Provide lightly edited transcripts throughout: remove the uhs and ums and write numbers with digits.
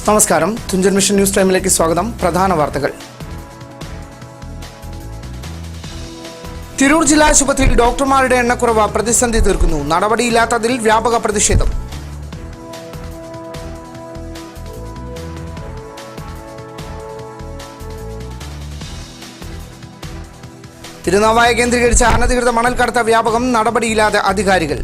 നമസ്കാരം, Thunchan mission news ടൈമിലേക്ക് സ്വാഗതം. പ്രധാന വാർത്തകൾ. തിരൂർ ജില്ലാ ആശുപത്രിയിൽ ഡോക്ടർമാരുടെ എണ്ണക്കുറവ് പ്രതിസന്ധി തീർക്കുന്നു. നടപടിയില്ലാത്തതിൽ വ്യാപക പ്രതിഷേധം. തിരുനാവായ കേന്ദ്രീകരിച്ച അനധികൃത മണൽ കടത്ത വ്യാപകം, നടപടിയില്ലാതെ അധികാരികൾ.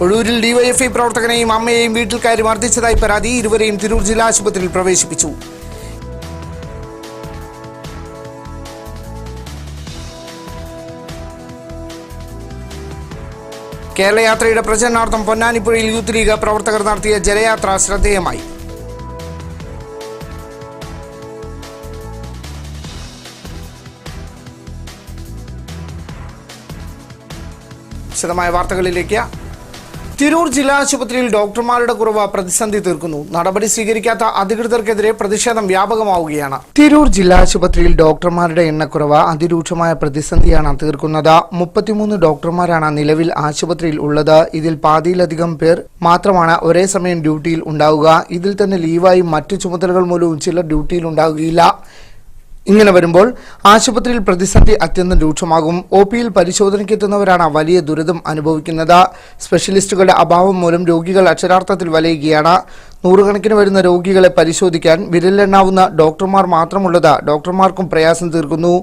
ഒഴൂരിൽ ഡിവൈഎഫ്ഐ പ്രവർത്തകനെയും അമ്മയെയും വീട്ടിൽ കയറി മർദ്ദിച്ചതായി പരാതി. ഇരുവരെയും തിരൂർ ജില്ലാ ആശുപത്രിയിൽ പ്രവേശിപ്പിച്ചു. കേരളയാത്രയുടെ പ്രചരണാർത്ഥം പൊന്നാനിപ്പുഴയിൽ യൂത്ത് ലീഗ് പ്രവർത്തകർ നടത്തിയ ജലയാത്ര ശ്രദ്ധേയമായി. വിശദമായ വാർത്തകളിലേക്ക്. തിരൂർ ജില്ലാ ആശുപത്രിയിൽ ഡോക്ടർമാരുടെ കുറവ് പ്രതിസന്ധി തീർക്കുന്നു. നടപടി സ്വീകരിക്കാത്ത അധികൃതർക്കെതിരെ പ്രതിഷേധം വ്യാപകമാവുകയാണ്. തിരൂർ ജില്ലാ ആശുപത്രിയിൽ ഡോക്ടർമാരുടെ എണ്ണക്കുറവ് അതിരൂക്ഷമായ പ്രതിസന്ധിയാണ് തീർക്കുന്നത്. 33 ഡോക്ടർമാരാണ് നിലവിൽ ആശുപത്രിയിൽ ഉള്ളത്. ഇതിൽ പാതിയിലധികം പേർ മാത്രമാണ് ഒരേ സമയം ഡ്യൂട്ടിയിൽ ഉണ്ടാവുക. ഇതിൽ തന്നെ ലീവായി മറ്റു ചുമതലകൾ മൂലവും ചിലർ ഡ്യൂട്ടിയിൽ ഉണ്ടാവുകയില്ല. ഇങ്ങനെ വരുമ്പോൾ ആശുപത്രിയിൽ പ്രതിസന്ധി അത്യന്തം രൂക്ഷമാകും. ഒപിയിൽ പരിശോധനയ്ക്കെത്തുന്നവരാണ് വലിയ ദുരിതം അനുഭവിക്കുന്നത്. സ്പെഷ്യലിസ്റ്റുകളുടെ അഭാവം മൂലം രോഗികൾ അക്ഷരാർത്ഥത്തിൽ വലയുകയാണ്. നൂറുകണക്കിന് വരുന്ന രോഗികളെ പരിശോധിക്കാൻ വിരലിലെണ്ണാവുന്ന ഡോക്ടർമാർ മാത്രമുള്ളത് ഡോക്ടർമാർക്കും പ്രയാസം തീർക്കുന്നു.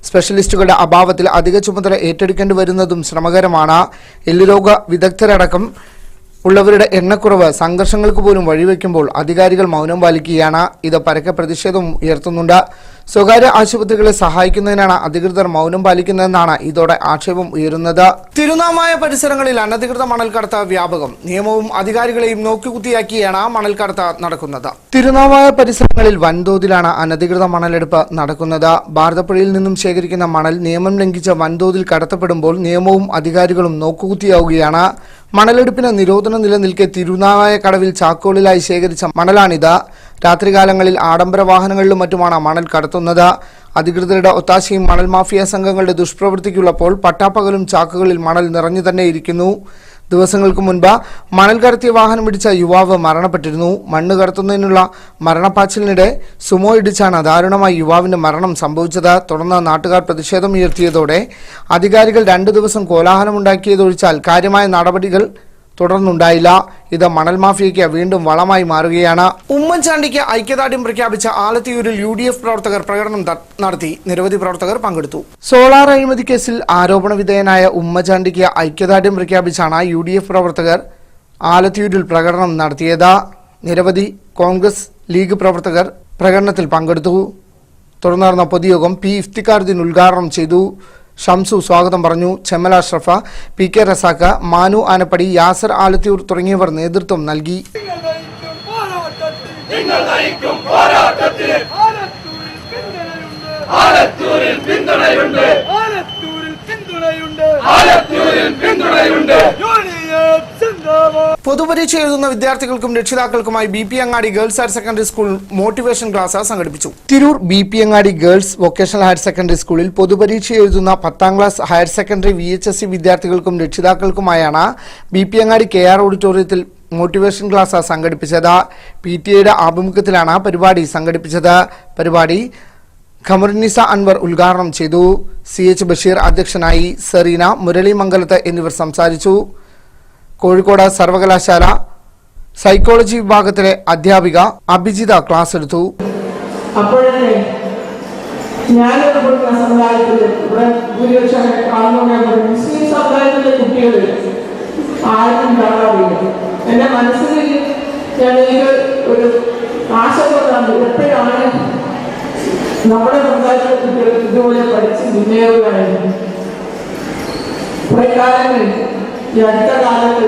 സ്പെഷ്യലിസ്റ്റുകളുടെ അഭാവത്തിൽ അധിക ചുമതല ഏറ്റെടുക്കേണ്ടി വരുന്നതും ശ്രമകരമാണ്. എല്ലുരോഗ വിദഗ്ധരടക്കം ഉള്ളവരുടെ എണ്ണക്കുറവ് സംഘർഷങ്ങൾക്ക് പോലും വഴിവെക്കുമ്പോൾ അധികാരികൾ മൗനം പാലിക്കുകയാണ്. ഇത് പരക്കെ പ്രതിഷേധവും ഉയർത്തുന്നുണ്ട്. സ്വകാര്യ ആശുപത്രികളെ സഹായിക്കുന്നതിനാണ് അധികൃതർ മൗനം പാലിക്കുന്നതെന്നാണ് ഇതോടെ ആക്ഷേപം ഉയരുന്നത്. തിരുനാവായ പരിസരങ്ങളിൽ അനധികൃത മണൽക്കടത്ത് വ്യാപകം. നിയമവും അധികാരികളെയും നോക്കുകുത്തിയാക്കിയാണ് മണൽക്കടത്ത് നടക്കുന്നത്. തിരുനാവായ പരിസരങ്ങളിൽ വൻതോതിലാണ് അനധികൃത മണലെടുപ്പ് നടക്കുന്നത്. ഭാരതപ്പുഴയിൽ നിന്നും ശേഖരിക്കുന്ന മണൽ നിയമം ലംഘിച്ച് വൻതോതിൽ കടത്തപ്പെടുമ്പോൾ നിയമവും അധികാരികളും നോക്കുകുത്തിയാവുകയാണ്. മണലെടുപ്പിന് നിരോധനം നിലനിൽക്കെ തിരുനാവായ കടവിൽ ചാക്കുകളിലായി ശേഖരിച്ച മണലാണിത്. രാത്രികാലങ്ങളിൽ ആഡംബര വാഹനങ്ങളിലും മറ്റുമാണ് മണൽ കടത്തുന്നത്. അധികൃതരുടെ ഒത്താശയും മണൽ മാഫിയ സംഘങ്ങളുടെ ദുഷ്പ്രവൃത്തിക്കുള്ളപ്പോൾ പട്ടാപ്പകലും ചാക്കുകളിൽ മണൽ നിറഞ്ഞു തന്നെയിരിക്കുന്നു. ദിവസങ്ങൾക്ക് മുൻപ് മണൽ കടത്തിയ വാഹനം ഇടിച്ച യുവാവ് മരണപ്പെട്ടിരുന്നു. മണ്ണ് കടത്തുന്നതിനുള്ള മരണപ്പാച്ചിലിനിടെ സുമോ ഇടിച്ചാണ് ദാരുണമായി യുവാവിന്റെ മരണം സംഭവിച്ചത്. തുടർന്ന് നാട്ടുകാർ പ്രതിഷേധം ഉയർത്തിയതോടെ അധികാരികൾ 2 ദിവസം കോലാഹലമുണ്ടാക്കിയതൊഴിച്ചാൽ കാര്യമായ നടപടികൾ തുടർന്നുണ്ടായില്ല. ഇത് മണൽ മാഫിയയ്ക്ക് വീണ്ടും വളമായി മാറുകയാണ്. ഉമ്മൻചാണ്ടിക്ക് ഐക്യദാർഢ്യം പ്രഖ്യാപിച്ച ആലത്തിയൂരിൽ UDF പ്രവർത്തകർ പ്രകടനം നടത്തി. നിരവധി പ്രവർത്തകർ പങ്കെടുത്തു. സോളാർ അഴിമതി കേസിൽ ആരോപണ വിധേയനായ ഉമ്മൻചാണ്ടിക്ക് ഐക്യദാർഢ്യം പ്രഖ്യാപിച്ചാണ് UDF പ്രവർത്തകർ ആലത്തിയൂരിൽ പ്രകടനം നടത്തിയത്. നിരവധി കോൺഗ്രസ് ലീഗ് പ്രവർത്തകർ പ്രകടനത്തിൽ പങ്കെടുത്തു. തുടർന്ന് നടന്ന പൊതുയോഗം P. ഇഫ്തിഖാറുദ്ദീൻ ഉദ്ഘാടനം ചെയ്തു. ഷംസു സ്വാഗതം പറഞ്ഞു. ചെമ്മല അഷ്റഫ, PK റസാഖ്, മാനു ആനപ്പടി, യാസർ ആലത്തിയൂർ തുടങ്ങിയവർ നേതൃത്വം നൽകി. പൊതുപരീക്ഷ എഴുതുന്ന വിദ്യാർത്ഥികൾക്കും രക്ഷിതാക്കൾക്കുമായി BP അങ്ങാടി girls higher secondary school motivation class സംഘടിപ്പിച്ചു. തിരൂർ BP അങ്ങാടി ഗേൾസ് വൊക്കേഷണൽ ഹയർ സെക്കൻഡറി സ്കൂളിൽ പൊതുപരീക്ഷ എഴുതുന്ന 10ാം ക്ലാസ് ഹയർ സെക്കൻഡറി VHSC വിദ്യാർത്ഥികൾക്കും രക്ഷിതാക്കൾക്കുമായാണ് BP അങ്ങാടി KR ഓഡിറ്റോറിയത്തിൽ മോട്ടിവേഷൻ ക്ലാസ് സംഘടിപ്പിച്ചത്. PTA ആഭിമുഖ്യത്തിലാണ് പരിപാടി സംഘടിപ്പിച്ചത്. പരിപാടി ഖമറുന്നിസ അൻവർ ഉദ്ഘാടനം ചെയ്തു. CH ബഷീർ അധ്യക്ഷനായി. സെറീന, മുരളി മംഗലത്ത് എന്നിവർ സംസാരിച്ചു. കോഴിക്കോട് സർവകലാശാല സൈക്കോളജി വിഭാഗത്തിലെ അധ്യാപിക അഭിജിത ക്ലാസ് എടുത്തു. എന്റെ മനസ്സിൽ ഒരു ആശ എപ്പോഴാണ് നമ്മുടെ സമുദായത്തിലെ കുട്ടികൾ ഇതുപോലെ പഠിച്ച് മുന്നേറുകയായിരുന്നു. കുറെ കാലങ്ങളിൽ ഈ അടുത്ത കാലത്ത്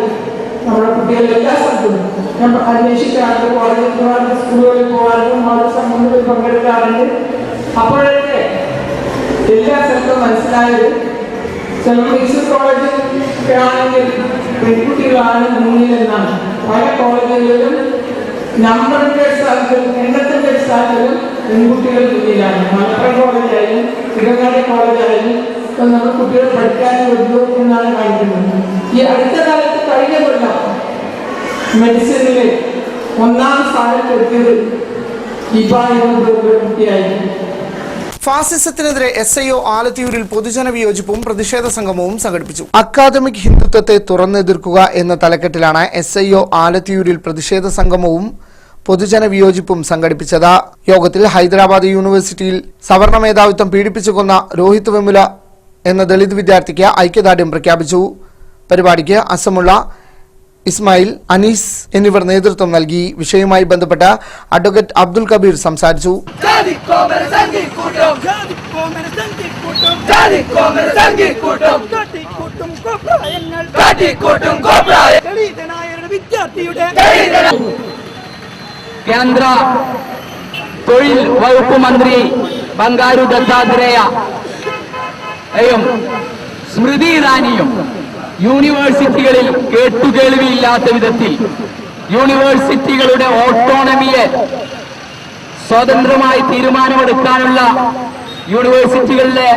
നമ്മുടെ കുട്ടികൾ എല്ലാ സ്ഥലത്തും ഞാൻ അന്വേഷിക്കാറുണ്ട്. കോളേജിൽ പോകാറുണ്ട്, സ്കൂളുകളിൽ പോകാറുണ്ട്, മതസംഘങ്ങളിൽ പങ്കെടുക്കാറുണ്ട്. അപ്പോഴൊക്കെ എല്ലാ സ്ഥലത്തും മനസ്സിലായത് ചില കോളേജിൽ ആണെങ്കിൽ പെൺകുട്ടികളാണ് മുന്നിലെന്നാണ്. പല കോളേജുകളിലും നമ്പറിന്റെ അടിസ്ഥാനത്തിലും എണ്ണത്തിന്റെ അടിസ്ഥാനത്തിലും പെൺകുട്ടികൾ മുന്നിലാണ്. മലപ്പുറം കോളേജായാലും തിരുവനന്തപുരം കോളേജായാലും നമ്മുടെ കുട്ടികൾ പഠിക്കാൻ വരുന്നു എന്നാണ് കാണിക്കുന്നത്. ഈ അടുത്ത കാലത്ത് കഴിഞ്ഞ കൊല്ലം മെഡിസിനിൽ 1ാം സ്ഥാനത്തെത്തിയത് ഇബ എന്ന കുട്ടിയായിരുന്നു. ഫാസിസത്തിനെതിരെ SIO ആലത്തിയൂരിൽ പൊതുജന വിയോജിപ്പും പ്രതിഷേധ സംഗമവും സംഘടിപ്പിച്ചു. അക്കാദമിക് ഹിന്ദുത്വത്തെ തുറന്നെതിർക്കുക എന്ന തലക്കെട്ടിലാണ് SIO ആലത്തിയൂരിൽ പ്രതിഷേധ സംഗമവും പൊതുജന വിയോജിപ്പും സംഘടിപ്പിച്ചത്. യോഗത്തിൽ ഹൈദരാബാദ് യൂണിവേഴ്സിറ്റിയിൽ സവർണ മേധാവിത്വം പീഡിപ്പിച്ചു കൊന്ന രോഹിത് വെമുല എന്ന ദളിത് വിദ്യാർത്ഥിക്ക് ഐക്യദാർഢ്യം പ്രഖ്യാപിച്ചു. പരിപാടിക്ക് അസമുള്ള ഇസ്മായിൽ, അനീസ് എന്നിവർ നേതൃത്വം നൽകി. വിഷയവുമായി ബന്ധപ്പെട്ട് അഡ്വക്കേറ്റ് അബ്ദുൽ കബീർ സംസാരിച്ചു. കേന്ദ്ര തൊഴിൽ വകുപ്പ് മന്ത്രി ബംഗാരു ദത്താത്രേയയും സ്മൃതി ഇറാനിയും യൂണിവേഴ്സിറ്റികളിൽ കേട്ടുകേൾവിയില്ലാത്ത വിധത്തിൽ യൂണിവേഴ്സിറ്റികളുടെ ഓട്ടോണമിയെ സ്വതന്ത്രമായി തീരുമാനമെടുക്കാനുള്ള യൂണിവേഴ്സിറ്റികളിലെ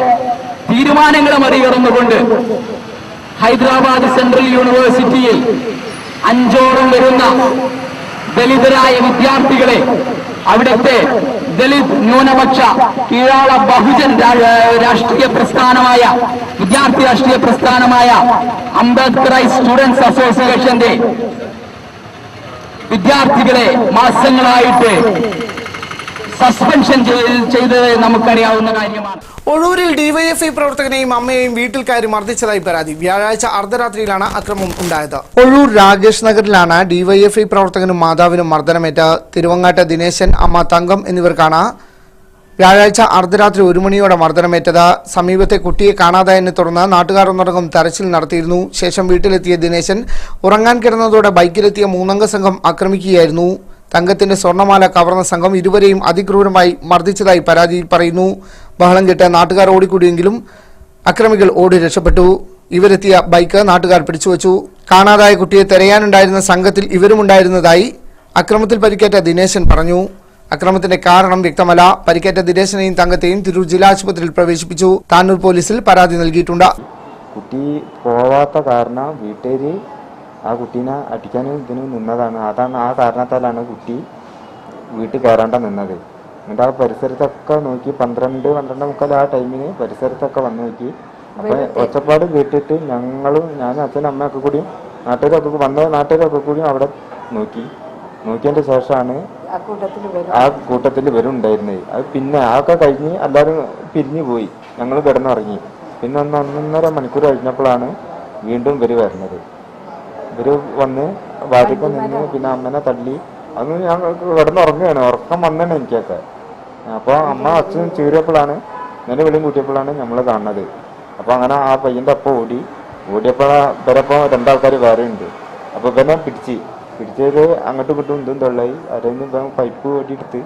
തീരുമാനങ്ങളെ മറികടന്നുകൊണ്ട് ഹൈദരാബാദ് സെൻട്രൽ യൂണിവേഴ്സിറ്റിയിൽ 5ഓളം വരുന്ന ദലിതരായ വിദ്യാർത്ഥികളെ അവിടുത്തെ ദലിത് ന്യൂനപക്ഷ കീഴാള ബഹുജൻ രാഷ്ട്രീയ പ്രസ്ഥാനമായ വിദ്യാർത്ഥി രാഷ്ട്രീയ പ്രസ്ഥാനമായ അംബേദ്കറൈറ്റ് സ്റ്റുഡൻസ് അസോസിയേഷന്റെ വിദ്യാർത്ഥികളെ മാസങ്ങളായിട്ട് സസ്പെൻഷൻ ചെയ്തത് നമുക്കറിയാവുന്ന കാര്യമാണ്. ഒഴൂരിൽ ഡിവൈഎഫ്ഐ പ്രവർത്തകനെയും അമ്മയെയും വീട്ടിൽ കയറി മർദ്ദിച്ചതായി പരാതി. വ്യാഴാഴ്ച അർദ്ധരാത്രിയിലാണ് അക്രമം ഉണ്ടായത്. ഒഴൂർ രാകേഷ് നഗറിലാണ് ഡിവൈഎഫ്ഐ പ്രവർത്തകനും മാതാവിനും മർദ്ദനമേറ്റ്. തിരുവങ്ങാട്ട് ദിനേശൻ, അമ്മ തങ്കം എന്നിവർക്കാണ് വ്യാഴാഴ്ച അർദ്ധരാത്രി 1 മണിയോടെ മർദ്ദനമേറ്റത്. സമീപത്തെ കുട്ടിയെ കാണാതായതിനെ തുടർന്ന് നാട്ടുകാർ ഒന്നടങ്കം തെരച്ചിൽ നടത്തിയിരുന്നു. ശേഷം വീട്ടിലെത്തിയ ദിനേശൻ ഉറങ്ങാൻ കിടന്നതോടെ ബൈക്കിലെത്തിയ 3അംഗ സംഘം ആക്രമിക്കുകയായിരുന്നു. തങ്കത്തിന്റെ സ്വർണ്ണമാല കവർന്ന സംഘം ഇരുവരെയും അതിക്രൂരമായി മർദ്ദിച്ചതായി പരാതിയിൽ പറയുന്നു. ബഹളം കേട്ട് നാട്ടുകാർ ഓടിക്കൂടിയെങ്കിലും അക്രമികൾ ഓടി രക്ഷപ്പെട്ടു. ഇവരെത്തിയ ബൈക്ക് നാട്ടുകാർ പിടിച്ചുവച്ചു. കാണാതായ കുട്ടിയെ തെരയാനുണ്ടായിരുന്ന സംഘത്തിൽ ഇവരുമുണ്ടായിരുന്നതായി അക്രമത്തിൽ പരിക്കേറ്റ ദിനേശൻ പറഞ്ഞു. അക്രമത്തിന്റെ കാരണം വ്യക്തമല്ല. പരിക്കേറ്റ ദിനേശനെയും തങ്കത്തെയും തിരൂർ ജില്ലാ ആശുപത്രിയിൽ പ്രവേശിപ്പിച്ചു. താനൂർ പോലീസിൽ പരാതി നൽകിയിട്ടുണ്ട്. കുട്ടി പോവാത്ത കാരണം വീട്ടുകാര് ആ കുട്ടീനെ അടിക്കാനും ഇതിനും നിന്നതാണ്. ആ കാരണത്താലാണ് കുട്ടി വീട്ടിൽ കയറാണ്ട നിന്നത്. എന്നിട്ട് ആ പരിസരത്തൊക്കെ നോക്കി 12-12:30 ആ ടൈമിന് പരിസരത്തൊക്കെ വന്ന് നോക്കി. അപ്പൊ ഒച്ചപ്പാട് കേട്ടിട്ട് ഞാനും അച്ഛനും അമ്മയൊക്കെ കൂടിയും നാട്ടുകാരൊക്കെ കൂടിയും അവിടെ നോക്കിയതിന്റെ ശേഷമാണ് ആ കൂട്ടത്തിൽ ഇവരുണ്ടായിരുന്നത്. അത് പിന്നെ അതൊക്കെ കഴിഞ്ഞ് എല്ലാവരും പിരിഞ്ഞു പോയി. ഞങ്ങൾ കിടന്നുറങ്ങി. പിന്നെ 1.5 മണിക്കൂർ കഴിഞ്ഞപ്പോഴാണ് വീണ്ടും ഇവര് വരുന്നത്. ഇവര് വന്ന് വാതിൽക്ക് നിന്ന് പിന്നെ അമ്മനെ തള്ളി. അന്ന് ഞങ്ങൾ കിടന്നുറങ്ങുകയാണ്. ഉറക്കം വന്നാണ് എനിക്കൊക്കെ. അപ്പോൾ അമ്മ അച്ഛൻ ചീറിയപ്പോഴാണ് ഇങ്ങനെ വിളിയും കൂട്ടിയപ്പോഴാണ് നമ്മൾ കാണുന്നത്. അപ്പോൾ അങ്ങനെ ആ പയ്യൻ്റെ അപ്പം ഓടിയപ്പോൾ ഇവരപ്പോൾ 2 ആൾക്കാർ വേറെ ഉണ്ട്. അപ്പോൾ ഇവനെ പിടിച്ചത് അങ്ങോട്ടും ഇങ്ങോട്ടും ഇതും തൊള്ളായി. അതിന് പൈപ്പ് ഓടിയെടുത്ത്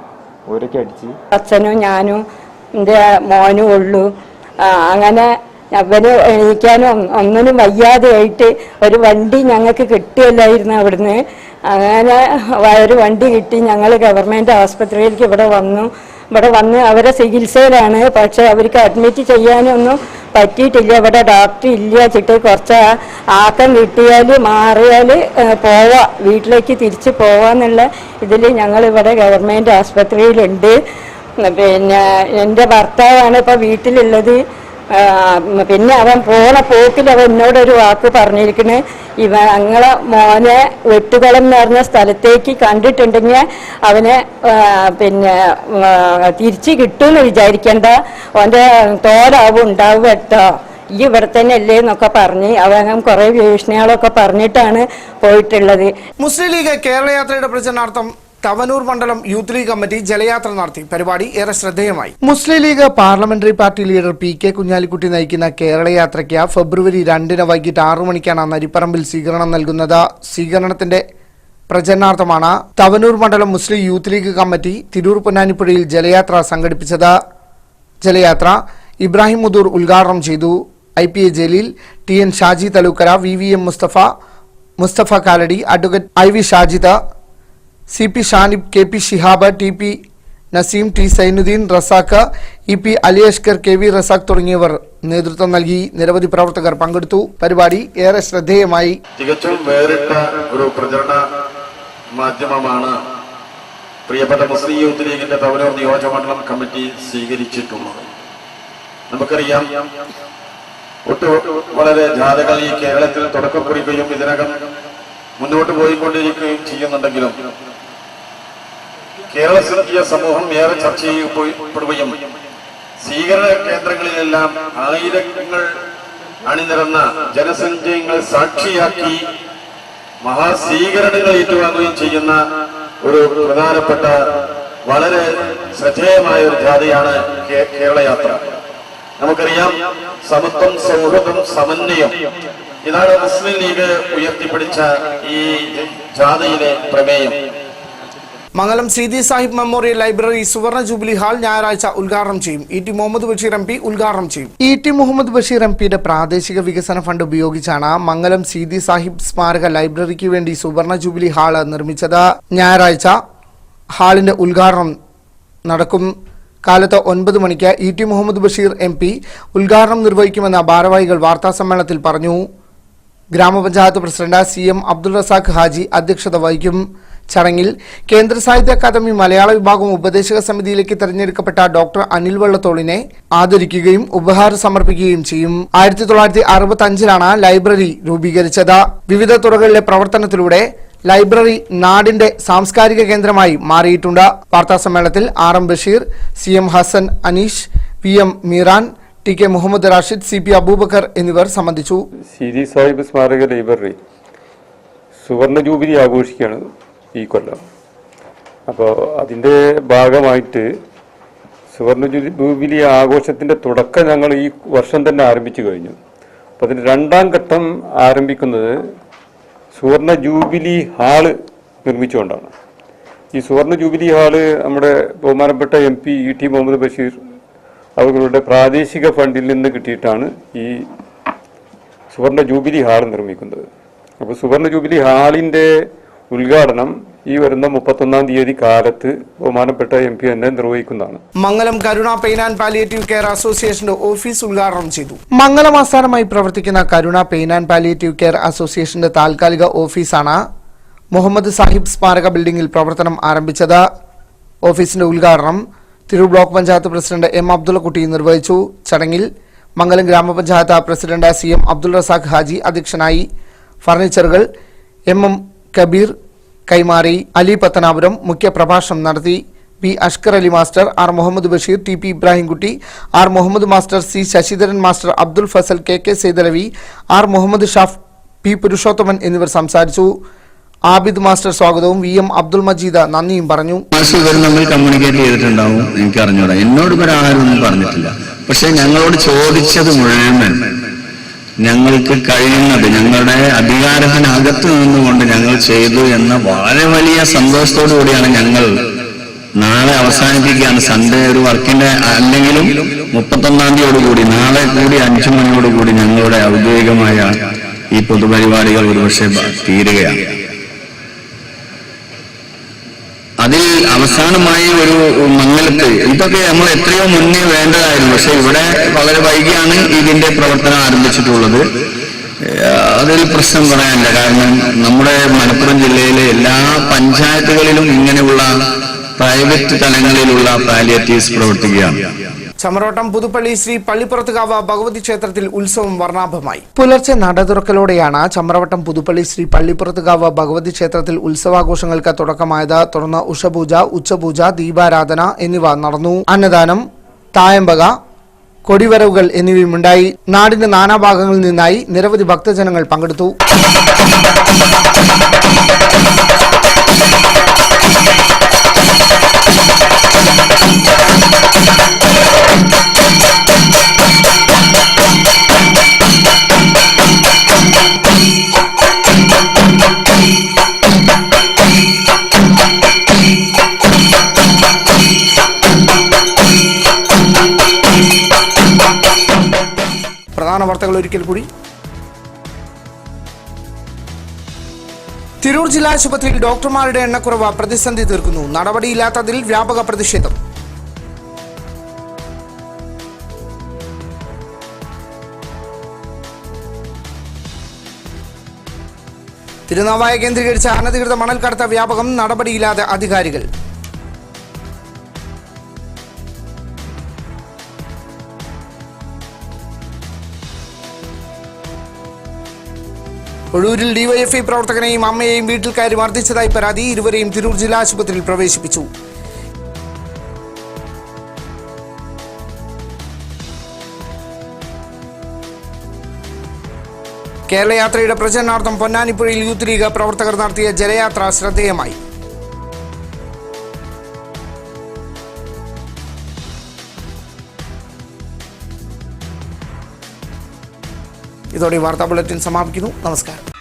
ഓരൊക്കെ അടിച്ച് അച്ഛനും ഞാനും എൻ്റെ മോനും ഉള്ളൂ. അങ്ങനെ അവന് എണീക്കാനും ഒന്നിനും വയ്യാതെയായിട്ട് ഒരു വണ്ടി ഞങ്ങൾക്ക് കിട്ടിയല്ലായിരുന്നു അവിടുന്ന്. അങ്ങനെ ഒരു വണ്ടി കിട്ടി. ഞങ്ങൾ ഗവൺമെൻറ് ആസ്പത്രിയിലേക്ക് ഇവിടെ വന്ന് അവരെ ചികിത്സയിലാണ്. പക്ഷെ അവർക്ക് അഡ്മിറ്റ് ചെയ്യാനൊന്നും പറ്റിയിട്ടില്ല. ഇവിടെ ഡോക്ടർ ഇല്ല. കുറച്ച് ആക്കം കിട്ടിയാൽ മാറിയാൽ വീട്ടിലേക്ക് തിരിച്ച് പോവാന്നുള്ള ഇതിൽ ഞങ്ങളിവിടെ ഗവൺമെൻറ് ആസ്പത്രിയിലുണ്ട്. പിന്നെ എൻ്റെ ഭർത്താവാണ് ഇപ്പോൾ വീട്ടിലുള്ളത്. പിന്നെ അവൻ പോക്കിൽ അവൻ എന്നോടൊരു വാക്ക് പറഞ്ഞിരിക്കണേ, ഞങ്ങളെ മോനെ വെട്ടുകുളം എന്ന് പറഞ്ഞ സ്ഥലത്തേക്ക് കണ്ടിട്ടുണ്ടെങ്കിൽ അവനെ പിന്നെ തിരിച്ച് കിട്ടുമെന്ന് വിചാരിക്കണ്ട, അവൻ്റെ തോലാവും ഉണ്ടാവും കേട്ടോ, ഈ ഇവിടെ തന്നെ അല്ലേ എന്നൊക്കെ പറഞ്ഞ് അവൻ കുറെ ഭീഷണികളൊക്കെ പറഞ്ഞിട്ടാണ് പോയിട്ടുള്ളത്. മുസ്ലിം ലീഗ് കേരള യാത്രയുടെ പ്രചരണാർത്ഥം തവനൂർ മണ്ഡലം യൂത്ത് ലീഗ് കമ്മിറ്റി ജലയാത്ര നടത്തി. പരിപാടി ഏറെ ശ്രദ്ധേയമായി. Muslim League parliamentary party leader PK Kunhalikutty നയിക്കുന്ന കേരള യാത്രയ്ക്ക് ഫെബ്രുവരി 2 വൈകിട്ട് 6 മണിക്കാണ് നരിപ്പറമ്പിൽ സ്വീകരണം നൽകുന്നത്. സ്വീകരണത്തിന്റെ പ്രചരണാർത്ഥമാണ് തവനൂർ മണ്ഡലം മുസ്ലിം യൂത്ത് ലീഗ് കമ്മിറ്റി തിരൂർ പൊന്നാനിപ്പുഴയിൽ ജലയാത്ര സംഘടിപ്പിച്ചത്. ജലയാത്ര ഇബ്രാഹിം മുദൂർ ഉദ്ഘാടനം ചെയ്തു. IPA Jaleel, TN Shaji Talukkara, VVM Mustafa Kalady, advocate IV Shajida, CP Shanib, KP Shihab, TP Naseem, T Zainuddin, Razak, EP Ali Ashkar, KV Razak തുടങ്ങിയവർ നേതൃത്വം നൽകി. നിരവധി പ്രവർത്തകർ പങ്കെടുത്തു. പരിപാടി ഏറെ ശ്രദ്ധേയമായി. തികച്ചും വേറിട്ട ഒരു പ്രചരണ മാധ്യമമാണ് പ്രിയപ്പെട്ട മുസ്ലിം യൂത്ത് ലീഗിന്റെ തവനൂർ നിയോജകമണ്ഡലം കമ്മിറ്റി സ്വീകരിച്ചിട്ടുള്ളത്. നമുക്കറിയാം, വളരെ ജാഥകൾ ഈ കേരളത്തിൽ തുടക്കം കുറിക്കുകയും ഇതിനകം മുന്നോട്ട് പോയിക്കൊണ്ടിരിക്കുകയും ചെയ്യുന്നുണ്ടെങ്കിലും കേരള സംഘീയ സമൂഹം ഏറെ ചർച്ച ചെയ്യപ്പെടുകയും സ്വീകരണ കേന്ദ്രങ്ങളിലെല്ലാം ആയിരങ്ങൾ അണിനിരന്ന ജനസഞ്ചയങ്ങൾ സാക്ഷിയാക്കി മഹാസ്വീകരണങ്ങൾ ഏറ്റുവാങ്ങുകയും ചെയ്യുന്ന ഒരു പ്രധാനപ്പെട്ട വളരെ ശ്രദ്ധേയമായ ഒരു ജാഥയാണ് കേരള യാത്ര. നമുക്കറിയാം, സമത്വം, സൗഹൃദം, സമന്വയം, ഇതാണ് മുസ്ലിം ലീഗ് ഉയർത്തിപ്പിടിച്ച ഈ ജാഥയിലെ പ്രമേയം. മംഗലം സീതി സാഹിബ് മെമ്മോറിയൽ ലൈബ്രറി സുവർണ ജൂബിലി ഹാൾ ഞായറാഴ്ച ഉദ്ഘാടനം ചെയ്യും. ET മുഹമ്മദ് ബഷീർ MP ഉദ്ഘാടനം ചെയ്യും. ET മുഹമ്മദ് ബഷീർ MPയുടെ പ്രാദേശിക വികസന ഫണ്ട് ഉപയോഗിച്ചാണ് മംഗലം സീതി സാഹിബ് സ്മാരക ലൈബ്രറിക്ക് വേണ്ടി സുവർണ ജൂബിലി ഹാൾ നിർമ്മിച്ചത്. ഞായറാഴ്ച ഹാളിന്റെ ഉദ്ഘാടനം നടക്കും. കാലത്ത് 9 മണിക്ക് ET മുഹമ്മദ് ബഷീർ MP ഉദ്ഘാടനം നിർവഹിക്കുമെന്ന് ഭാരവാഹികൾ വാർത്താസമ്മേളനത്തിൽ പറഞ്ഞു. ഗ്രാമപഞ്ചായത്ത് പ്രസിഡന്റ് CM അബ്ദുൾ റസാഖ് ഹാജി അധ്യക്ഷത വഹിക്കും. ചടങ്ങിൽ കേന്ദ്ര സാഹിത്യ അക്കാദമി മലയാള വിഭാഗം ഉപദേശക സമിതിയിലേക്ക് തെരഞ്ഞെടുക്കപ്പെട്ട ഡോക്ടർ അനിൽ വള്ളത്തോളിനെ ആദരിക്കുകയും ഉപഹാരം സമർപ്പിക്കുകയും ചെയ്യും. 1965 ലൈബ്രറി രൂപീകരിച്ചത്. വിവിധ തുറകളിലെ പ്രവർത്തനത്തിലൂടെ ലൈബ്രറി നാടിന്റെ സാംസ്കാരിക കേന്ദ്രമായി മാറിയിട്ടുണ്ട്. വാർത്താസമ്മേളനത്തിൽ RM Basheer, CM Hasan Aneesh, VM Meeran, TK Muhammad Rashid, CP Abubakar എന്നിവർ സംബന്ധിച്ചു. സീതി സാഹിബ് സ്മാരക ലൈബ്രറി സുവർണ ജൂബിലി ആഘോഷിക്കുകയാണ് ഈ കൊല്ലം. അപ്പോൾ അതിൻ്റെ ഭാഗമായിട്ട് സുവർണ ജൂബിലി ആഘോഷത്തിൻ്റെ തുടക്കം ഞങ്ങൾ ഈ വർഷം തന്നെ ആരംഭിച്ചു കഴിഞ്ഞു. അപ്പോൾ അതിൻ്റെ 2ാം ഘട്ടം ആരംഭിക്കുന്നത് സുവർണ ജൂബിലി ഹാള് നിർമ്മിച്ചുകൊണ്ടാണ്. ഈ സുവർണ ജൂബിലി ഹാള് നമ്മുടെ ബഹുമാനപ്പെട്ട MP ET മുഹമ്മദ് ബഷീർ അവരുടെ പ്രാദേശിക ഫണ്ടിൽ നിന്ന് കിട്ടിയിട്ടാണ് ഈ സുവർണ ജൂബിലി ഹാൾ നിർമ്മിക്കുന്നത്. അപ്പോൾ സുവർണ ജൂബിലി ഹാളിൻ്റെ ഉദ്ഘാടനം ഈ വരുന്ന 31-ാം തീയതി കാലത്ത് ബഹുമാനപ്പെട്ട MP തന്നെ നിർവഹിക്കുന്നതാണ്. മംഗലം കരുണ പെയിൻ ആൻഡ് പാലിയേറ്റീവ് കെയർ അസോസിയേഷന്റെ ഓഫീസ് ഉദ്ഘാടനം ചെയ്തു. മംഗലം ആസ്ഥാനമായി പ്രവർത്തിക്കുന്ന കരുണ പെയിൻ ആൻഡ് പാലിയേറ്റീവ് കെയർ അസോസിയേഷന്റെ താൽക്കാലിക ഓഫീസാണ് മുഹമ്മദ് സാഹിബ് സ്മാരക ബിൽഡിംഗിൽ പ്രവർത്തനം ആരംഭിച്ചത്. ഓഫീസിന്റെ ഉദ്ഘാടനം Tirur block panchayat president M Abdullakutty നിർവഹിച്ചു. ചടങ്ങിൽ മംഗലം ഗ്രാമപഞ്ചായത്ത് പ്രസിഡന്റ് CM അബ്ദുൾ റസാഖ് ഹാജി അധ്യക്ഷനായി. ഫർണിച്ചറുകൾ MM കബീർ കൈമാറി. അലി പത്തനാപുരം മുഖ്യ പ്രഭാഷണം നടത്തി. B Ashkar Ali master, R Muhammad Basheer, TP Ibrahimkutty, R Muhammad master, C Sasidharan master, Abdul Fasal, KK Saidalavi, R Muhammad Shaf, P Purushothaman എന്നിവർ സംസാരിച്ചു. ആബിദ് മാസ്റ്റർ സ്വാഗതവും VM അബ്ദുൾ മജീദ് നന്ദിയും പറഞ്ഞു. നമ്മൾ കമ്മ്യൂണിക്കേറ്റ് ചെയ്തിട്ടുണ്ടാവും, എനിക്ക് അറിഞ്ഞൂടാ. എന്നോട് ആരും ഒന്നും പറഞ്ഞിട്ടില്ല. പക്ഷെ ഞങ്ങളോട് ചോദിച്ചത് മുഴുവൻ ഞങ്ങൾക്ക് കഴിയുന്നത് ഞങ്ങളുടെ അധികാരത്തിനകത്ത് നിന്നുകൊണ്ട് ഞങ്ങൾ ചെയ്തു എന്ന വളരെ വലിയ സന്തോഷത്തോടു കൂടിയാണ് ഞങ്ങൾ നാളെ അവസാനിപ്പിക്കുകയാണ്. സൺഡേ ഒരു വർക്കിന്റെ അല്ലെങ്കിലും 31-ാം തീയതിയോടുകൂടി നാളെ കൂടി 5 മണിയോടുകൂടി ഞങ്ങളുടെ ഔദ്യോഗികമായ ഈ പൊതുപരിപാടികൾ ഒരുപക്ഷെ തീരുകയാണ്. അതിൽ അവസാനമായി ഒരു മംഗലത്ത് ഇതൊക്കെ നമ്മൾ എത്രയോ മുന്നേ വേണ്ടതായിരുന്നു. പക്ഷെ ഇവിടെ വളരെ വൈകിയാണ് ഇതിന്റെ പ്രവർത്തനം ആരംഭിച്ചിട്ടുള്ളത്. അതിൽ പ്രശ്നം പറയാനില്ല. കാരണം നമ്മുടെ മലപ്പുറം ജില്ലയിലെ എല്ലാ പഞ്ചായത്തുകളിലും ഇങ്ങനെയുള്ള പ്രൈവറ്റ് തലങ്ങളിലുള്ള പാലിയേറ്റീവ്സ് പ്രവർത്തിക്കുകയാണ്. ചമരോട്ടം പുതുപ്പള്ളി ശ്രീ പള്ളിപ്പുറത്തുകാവ് ഭഗവതി ക്ഷേത്രത്തിൽ ഉത്സവം വർണ്ണാഭമായി. പുലർച്ചെ നട തുറക്കലോടെയാണ് ചമ്രവട്ടം പുതുപ്പള്ളി ശ്രീ പള്ളിപ്പുറത്തുകാവ് ഭഗവതി ക്ഷേത്രത്തിൽ ഉത്സവാഘോഷങ്ങൾക്ക് തുടക്കമായത്. തുടർന്ന് ഉഷപൂജ, ഉച്ചപൂജ, ദീപാരാധന എന്നിവ നടന്നു. അന്നദാനം, തായമ്പക, കൊടിവരവുകൾ എന്നിവയുമുണ്ടായി. നാടിന്റെ നാനാഭാഗങ്ങളിൽ നിന്നായി നിരവധി ഭക്തജനങ്ങൾ പങ്കെടുത്തു. പ്രധാന വാർത്തകൾ ഒരിക്കൽ കൂടി. തിരൂർ ജില്ലാ ആശുപത്രിയിൽ ഡോക്ടർമാരുടെ എണ്ണക്കുറവ് പ്രതിസന്ധി തീർക്കുന്നു. നടപടിയില്ലാത്തതിൽ വ്യാപക പ്രതിഷേധം. തിരുനാവായ കേന്ദ്രീകരിച്ച അനധികൃത മണൽ കടത്ത വ്യാപകം, നടപടിയില്ലാതെ അധികാരികൾ. ഒഴൂരിൽ ഡിവൈഎഫ്ഐ പ്രവർത്തകനെയും അമ്മയെയും വീട്ടിൽ കയറി മർദ്ദിച്ചതായി പരാതി. ഇരുവരെയും തിരൂർ ജില്ലാ ആശുപത്രിയിൽ പ്രവേശിപ്പിച്ചു. കേരളയാത്രയുടെ പ്രചരണാർത്ഥം പൊന്നാനിപ്പുഴയിൽ യൂത്ത് ലീഗ് പ്രവർത്തകർ നടത്തിയ ജലയാത്ര ശ്രദ്ധേയമായി. ഇതോടെ വാർത്താ ബുള്ളറ്റിൻ സമാപിക്കുന്നു. നമസ്കാരം.